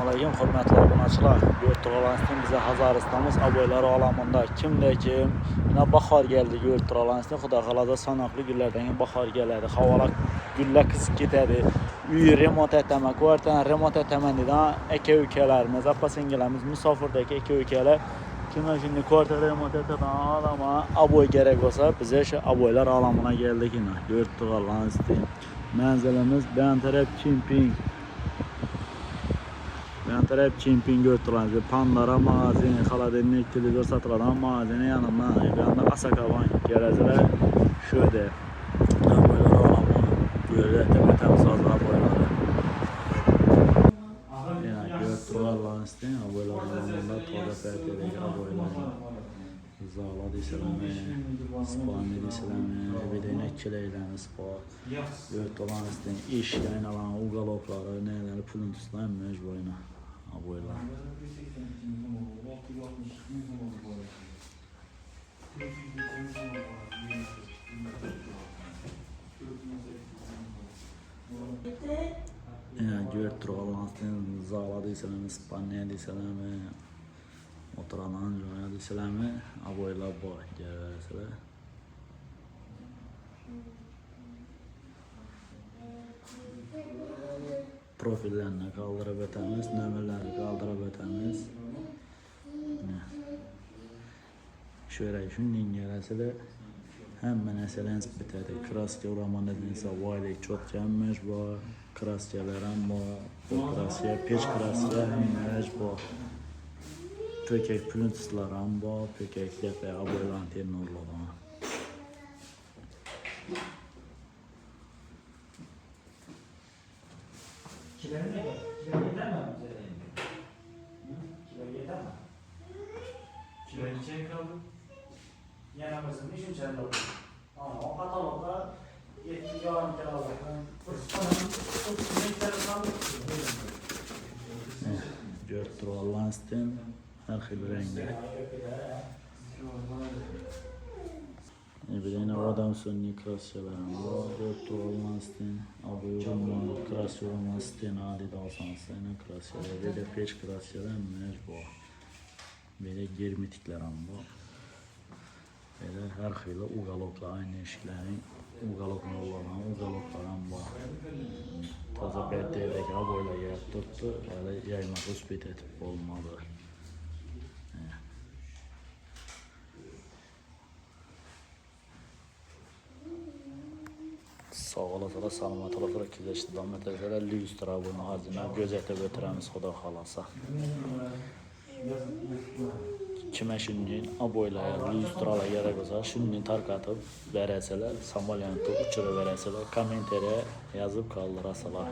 Selamünaleyküm hürmetli abunəçilər. Gördüyünüz bize Hazaristanımız aboyları alamında kimdə kim yine bahar geldi gördüyünüz Xuda xalada sanaqlı günlərdən bahar gələrdi. Havalar güllə qısıq gedədi. Üyü remont etəmək, qortan remont etəməndən iki ülkelərimiz, apasıngilərimiz misafirdəki iki ülkelər kimə şimdi qortan remont etədən alama aboy gerek olsa bize şu aboylar alamına geldik yine. Gördüyünüz mənzilimiz Bentarep Camping. Bentarep Camping gördüğünüz Pandora mağazini, xaladenlik televizor satılan mağazini yanımdan. Bir anda Asakaban geleceler şöyle aboylar alamı. Böyle temiz hazır aboyları. Yani gördüğünüz aboylar alamında toza perdedeki aboylar. Zala deyiləmi, spani deyiləmi, evidə kiləyiləmi, spa, gördüyünüz iş yayınalan uqalokları, neyləri puluntuslar mecburuna aboylar. Yani gördüyünüz zala deyiləmi, spani deyiləmi, oturanan joya deyiləmi, aboylar var gəlirlər. Profillerini kaldırıp ötemiz, nömrələri kaldırıp ötemiz. Şöyle şunun gələsilə həmmə nəsələn bitədi. Kraska uğramanda deyilsə, vaylik çox gəlmiş var. Kraskalarım var. Bu kraskaya, peç kraskaya həmməş var. Pökək plüntuslarım var. Pökəklər və aboylan ternorlarım. Kilometre yeter mi bize? Kilo yeter mi? Kilo içeri kaldı. Yanımızın işin içeride oldu. Ama o katalogda 70 yalan kilo aldı. Gördüyünüz her xil rengi. Bir de adam sönni krasyalarım var. Gördüyünüz aboyurum var. Krasyolumuz adi dalsansıyla krasyalar. Bir de peç krasyalar mecbur. Bir de germitiklerim var. Bir de her xil uqalokla aynı eşiklerin uqalokla olan uqaloklarım var. Taza perdədəki aboyla yer tutdu. Elə yaymaq üsbət etib olmadı. Sağ olasılar, salamat olasılar, ikizləşdi damat edələr, lükstra bunu hazine gözətə götürəmiz Xuda xalasa. Kimə şunun aboylaya, lükstrala gerek olsa, şunun tarqatıb verəsələr, samolyantı uçuru verəsələr, kommenteriyə yazıb qaldırasalar.